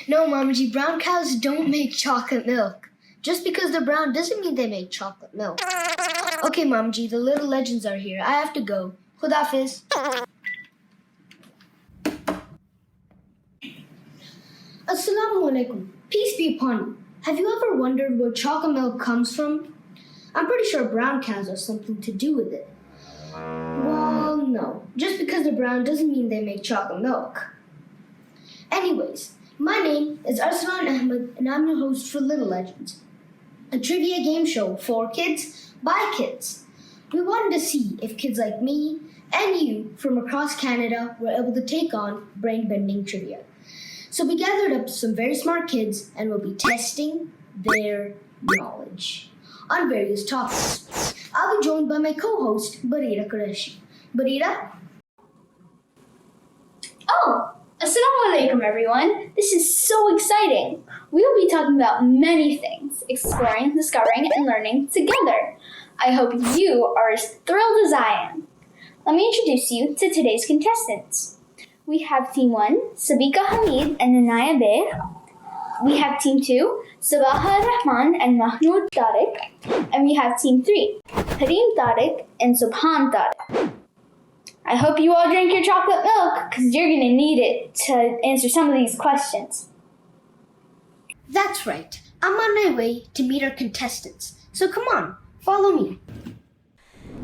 No, Mamaji, brown cows don't make chocolate milk. Just because they're brown doesn't mean they make chocolate milk. Okay, Mamaji, the little legends are here. I have to go. Khudafiz. Assalamu alaikum. Peace be upon you. Have you ever wondered where chocolate milk comes from? I'm pretty sure brown cows have something to do with it. Well, no. Just because they're brown doesn't mean they make chocolate milk. Anyways, my name is Arsalan Ahmed and I'm your host for Little Legends, a trivia game show for kids by kids. We wanted to see if kids like me and you from across Canada were able to take on brain-bending trivia. So we gathered up some very smart kids and will be testing their knowledge on various topics. I'll be joined by my co-host, Barirah Qureshi. Barirah? Oh, Assalamu alaikum everyone. This is so exciting. We will be talking about many things, exploring, discovering, and learning together. I hope you are as thrilled as I am. Let me introduce you to today's contestants. We have Team 1, Sabiqa and Anaya. We have Team 2, Sabaha and Mahnoor. And we have Team 3, Hareem and Subhan. I hope you all drink your chocolate milk because you're going to need it to answer some of these questions. That's right. I'm on my way to meet our contestants. So come on, follow me.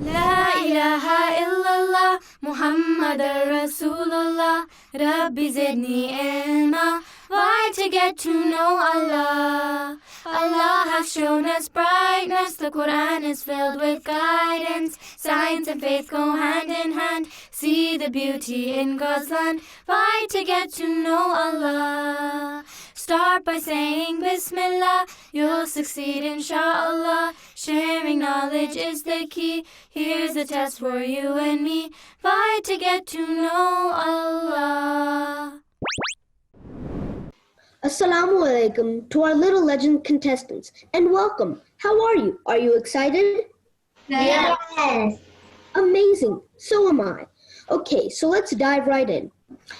La ilaha illallah Muhammadar Rasulullah Rabbi zidni ilma. Why to get to know Allah? Allah has shown us brightness. The Quran is filled with guidance. Science and faith go hand in hand. See the beauty in God's land. Why to get to know Allah? Start by saying Bismillah. You'll succeed inshallah. Sharing knowledge is the key. Here's a test for you and me. Why to get to know Allah? Assalamu alaikum to our Little Legend contestants and welcome. How are you? Are you excited? Yes. Amazing. So am I. Okay, so let's dive right in.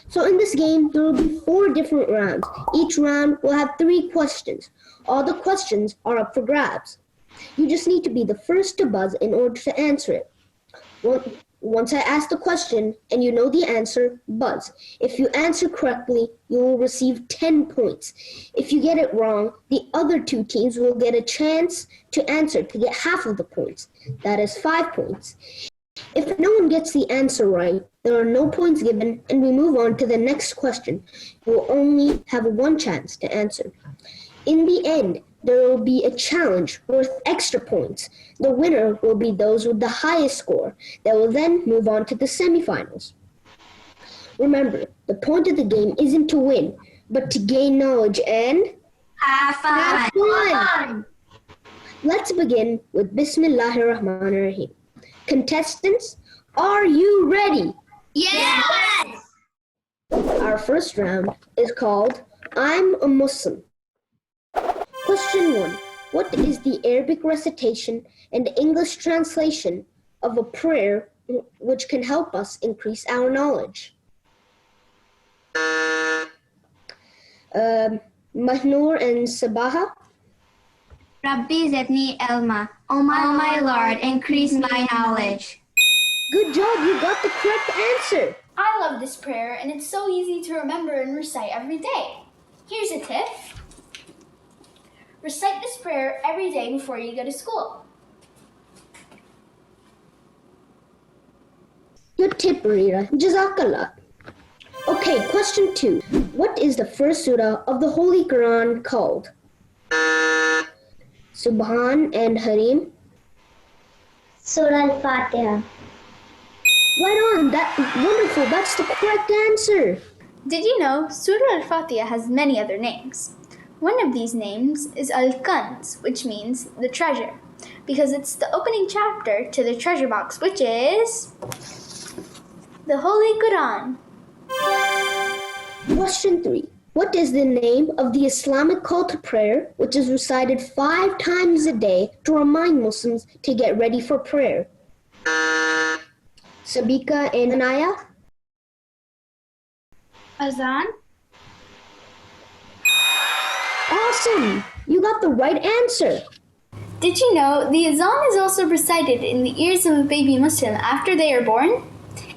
So in this game, there will be 4 different rounds. Each round will have 3 questions. All the questions are up for grabs. You just need to be the first to buzz in order to answer it. Once I ask the question and you know the answer, buzz. If you answer correctly, you will receive 10 points. If you get it wrong, the other 2 teams will get a chance to answer to get half of the points. That is 5 points. If no one gets the answer right, there are no points given and we move on to the next question. You will only have 1 chance to answer. In the end, there will be a challenge worth extra points. The winner will be those with the highest score. They will then move on to the semifinals. Remember, the point of the game isn't to win, but to gain knowledge and Have fun. Let's begin with Bismillahir Rahmanir Rahim. Contestants, are you ready? Yes! Our first round is called I'm a Muslim. Question 1. What is the Arabic recitation and English translation of a prayer which can help us increase our knowledge? Mahnoor and Sabaha? Rabbi zidni ilma. O my Lord, increase my knowledge. Good job, you got the correct answer. I love this prayer and it's so easy to remember and recite every day. Here's a tip. Recite this prayer every day before you go to school. Good tip, Barirah. Jazakallah. Okay, question 2. What is the first surah of the Holy Quran called? Subhan and Hareem? Surah Al-Fatiha. Right on, wonderful, that's the correct answer. Did you know Surah Al-Fatiha has many other names? One of these names is Al-Kanz, which means the treasure, because it's the opening chapter to the treasure box, which is the Holy Quran. Question 3. What is the name of the Islamic call to prayer, which is recited 5 times a day to remind Muslims to get ready for prayer? Sabiqa and Anaya? Azan. Awesome! You got the right answer. Did you know the azan is also recited in the ears of a baby Muslim after they are born?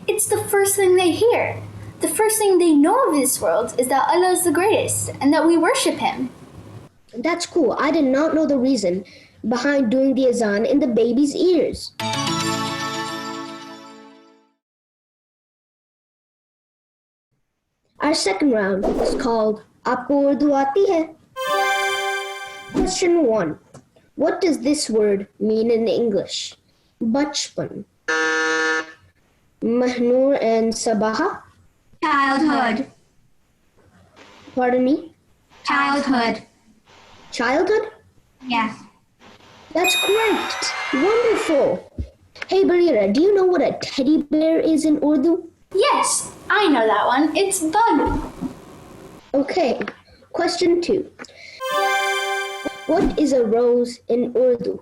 It's the first thing they hear. The first thing they know of this world is that Allah is the greatest and that we worship Him. That's cool. I did not know the reason behind doing the azan in the baby's ears. Our second round is called Aapko Urdu Aati Hai? Question 1. What does this word mean in English? Bachpan. Mahnoor and Sabaha? Childhood. Pardon me? Childhood. Childhood? Yes. That's correct. Wonderful. Hey Barirah, do you know what a teddy bear is in Urdu? Yes, I know that one. It's Balu. Okay. Question 2. What is a rose in Urdu?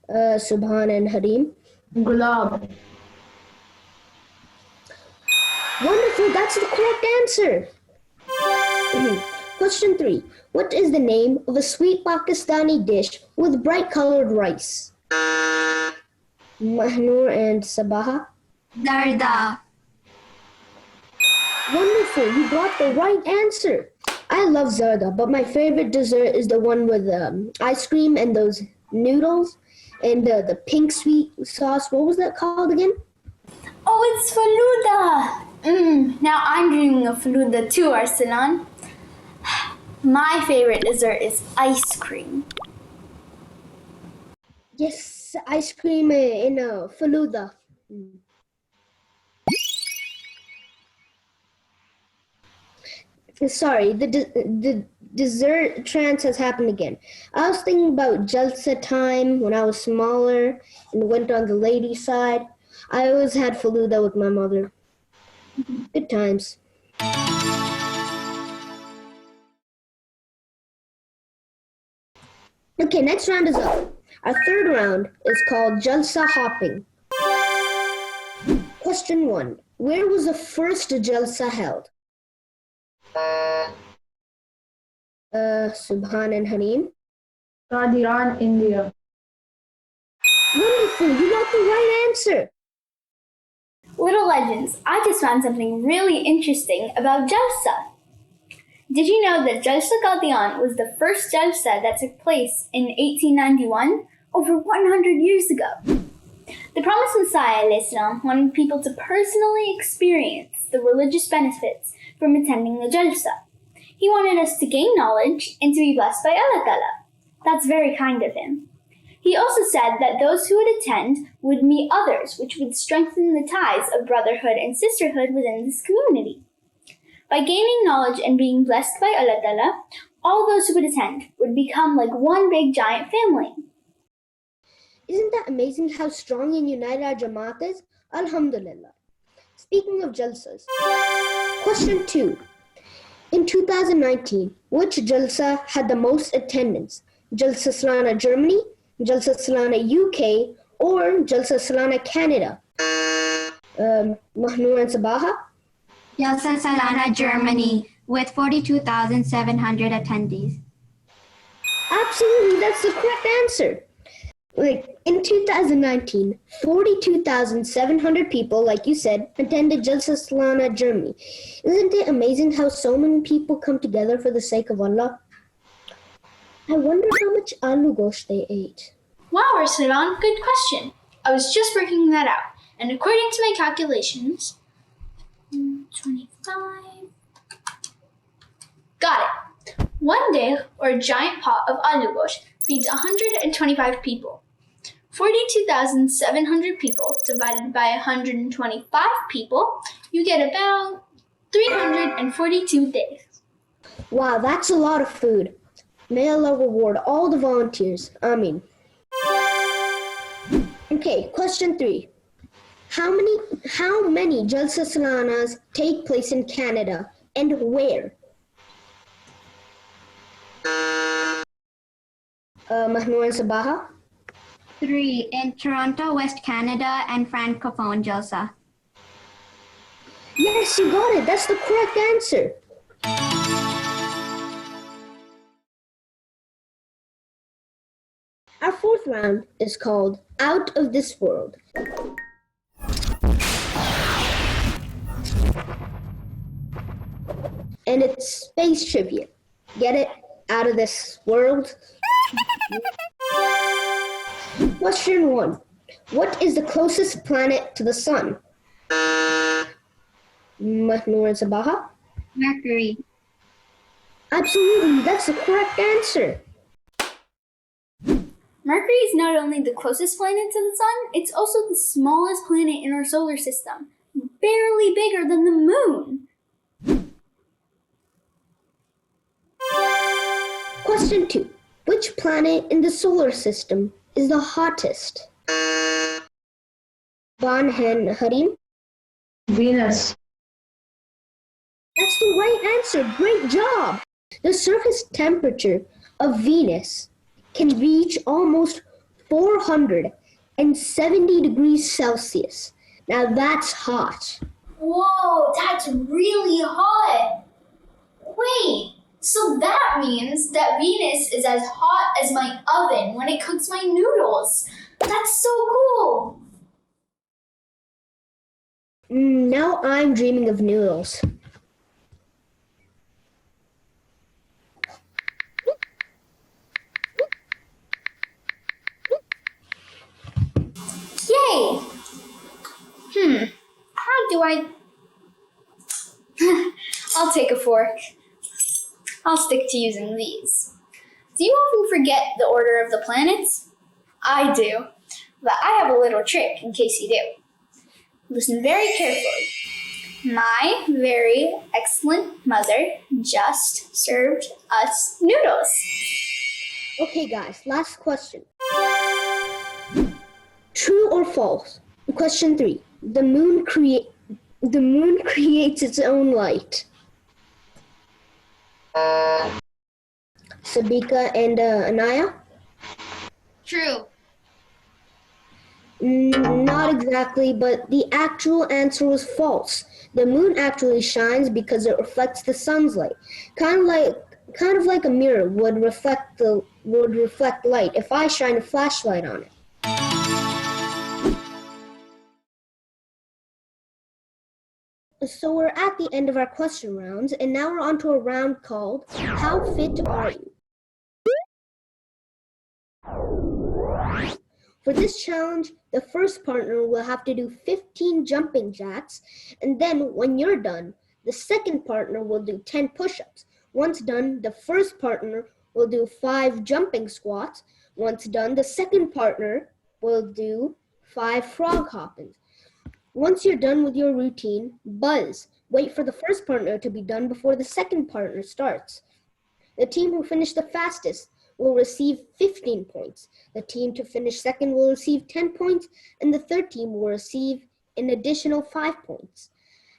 Subhan and Hareem? Gulab. Wonderful, that's the correct answer. Question 3. What is the name of a sweet Pakistani dish with bright colored rice? Mahnoor and Sabaha? Darda. Wonderful, you got the right answer. I love zarda, but my favorite dessert is the one with ice cream and those noodles and the pink sweet sauce. What was that called again? Oh, it's Faluda. Now I'm dreaming of Faluda too, Arsalan. My favorite dessert is ice cream. Yes, ice cream in Faluda. Sorry, the dessert trance has happened again. I was thinking about Jalsa time when I was smaller and went on the lady side. I always had Faluda with my mother. Good times. Okay, next round is up. Our third round is called Jalsa hopping. Question 1. Where was the first Jalsa held? Subhan and Hareem? Iran, India. Wonderful, you got the right answer. Little legends, I just found something really interesting about Jalsa. Did you know that Jalsa Qadian was the first Jalsa that took place in 1891, over 100 years ago? The promised Messiah ﷺ wanted people to personally experience the religious benefits from attending the Jalsa. He wanted us to gain knowledge and to be blessed by Allah Ta'ala. That's very kind of him. He also said that those who would attend would meet others, which would strengthen the ties of brotherhood and sisterhood within this community. By gaining knowledge and being blessed by Allah Ta'ala, all those who would attend would become like one big giant family. Isn't that amazing how strong and united our Jamaat is? Alhamdulillah. Speaking of Jalsas, question 2. In 2019, which Jalsa had the most attendance? Jalsa Salana Germany, Jalsa Salana UK, or Jalsa Salana Canada? Mahnoor and Sabaha? Jalsa Salana, Germany, with 42,700 attendees. Absolutely, that's the correct answer. In 2019, 42,700 people, like you said, attended Jalsa Salana Germany. Isn't it amazing how so many people come together for the sake of Allah? I wonder how much aloo gosht they ate. Wow, Arsalan, good question. I was just working that out, and according to my calculations, 25. Got it. One day, or a giant pot of aloo gosht, feeds 125 people. 42,700 people divided by 125 people, you get about 342 days. Wow, that's a lot of food. May Allah reward all the volunteers. Ameen. Okay, question 3. How many Jalsa Salanas take place in Canada and where? Mahnoor and Sabaha? 3 in Toronto, West Canada, and Francophone Jalsa. Yes, you got it. That's the correct answer. round is called Out of This World. And it's space trivia. Get it? Out of this world. Question 1. What is the closest planet to the sun? Mahnoor and Sabaha? Mercury. Absolutely, that's the correct answer. Mercury is not only the closest planet to the sun, it's also the smallest planet in our solar system, barely bigger than the moon. Question 2. Which planet in the solar system is the hottest? Van and Hareem? Venus. That's the right answer. Great job. The surface temperature of Venus can reach almost 470 degrees Celsius. Now that's hot. Whoa, that's really hot. Wait, so that means that Venus is as hot as my oven when it cooks my noodles. That's so cool. Now I'm dreaming of noodles. Yay! How do I... I'll take a fork. I'll stick to using these. Do you often forget the order of the planets? I do, but I have a little trick in case you do. Listen very carefully. My very excellent mother just served us noodles. Okay guys, last question. True or false? Question 3. The moon creates its own light. Sabiqa and Anaya? True. Not exactly, but the actual answer was false. The moon actually shines because it reflects the sun's light. Kind of like a mirror would reflect light if I shine a flashlight on it. So we're at the end of our question rounds, and now we're on to a round called How Fit Are You? For this challenge, the first partner will have to do 15 jumping jacks, and then when you're done, the second partner will do 10 push-ups. Once done, the first partner will do 5 jumping squats. Once done, the second partner will do 5 frog hoppings. Once you're done with your routine, buzz. Wait for the first partner to be done before the second partner starts. The team who finished the fastest will receive 15 points. The team to finish second will receive 10 points, and the third team will receive an additional 5 points.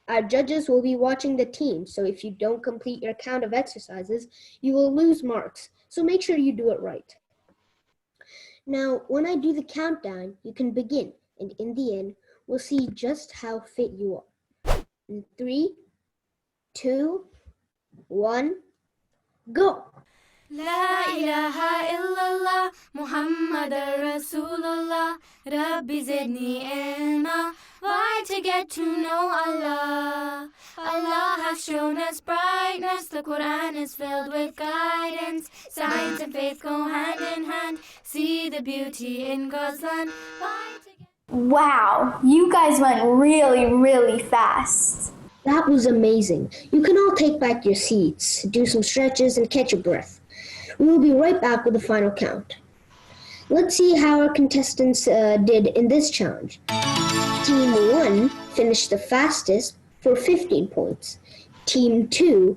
Our judges will be watching the team, so if you don't complete your count of exercises, you will lose marks. So make sure you do it right. Now, when I do the countdown, you can begin, and in the end, we'll see just how fit you are. In 3, 2, 1, go! لا إله إلا الله محمد رسول الله ربي زدني علما. Why to get to know Allah? Allah has shown us brightness. The Quran is filled with guidance. Science and faith go hand in hand. See the beauty in God's land. Why to get... Wow, you guys went really, really fast. That was amazing. You can all take back your seats, do some stretches, and catch your breath. We will be right back with the final count. Let's see how our contestants did in this challenge. Team 1 finished the fastest for 15 points. Team 2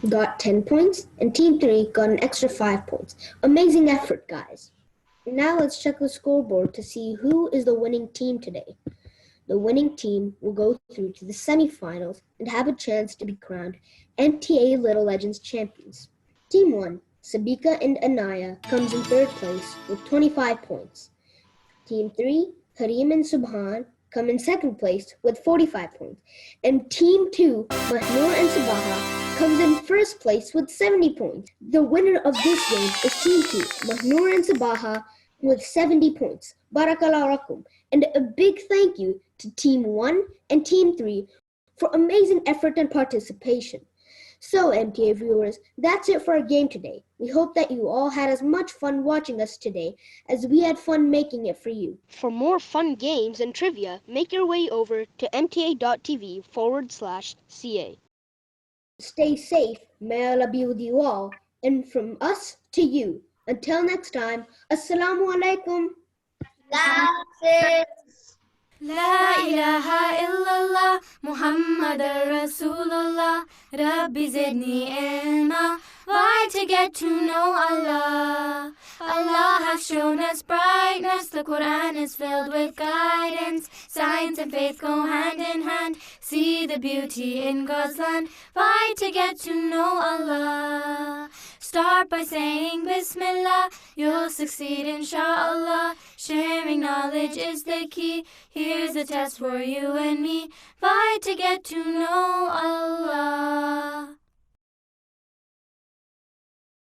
got 10 points, and Team 3 got an extra 5 points. Amazing effort, guys. Now let's check the scoreboard to see who is the winning team today. The winning team will go through to the semifinals and have a chance to be crowned NTA Little Legends champions. Team 1, Sabiqa and Anaya, comes in third place with 25 points. Team 3, Hareem and Subhan, come in second place with 45 points. And Team 2, Mahnoor and Sabaha, comes in first place with 70 points. The winner of this game is Team 2, Mahnoor and Sabaha, with 70 points. Barakallahu lakum. And a big thank you to Team 1 and Team 3 for amazing effort and participation. So, MTA viewers, that's it for our game today. We hope that you all had as much fun watching us today as we had fun making it for you. For more fun games and trivia, make your way over to mta.tv/ca. Stay safe, may Allah be with you all, and from us to you. Until next time, Assalamu alaikum. La ilaha illallah Muhammad Rasulullah Rabbi zidni ilma. Why to get to know Allah? Allah has shown us brightness. The Quran is filled with guidance. Science and faith go hand in hand. See the beauty in God's land. Why to get to know Allah? Start by saying Bismillah. You'll succeed inshallah. Sharing knowledge is the key. Here's a test for you and me. Why to get to know Allah?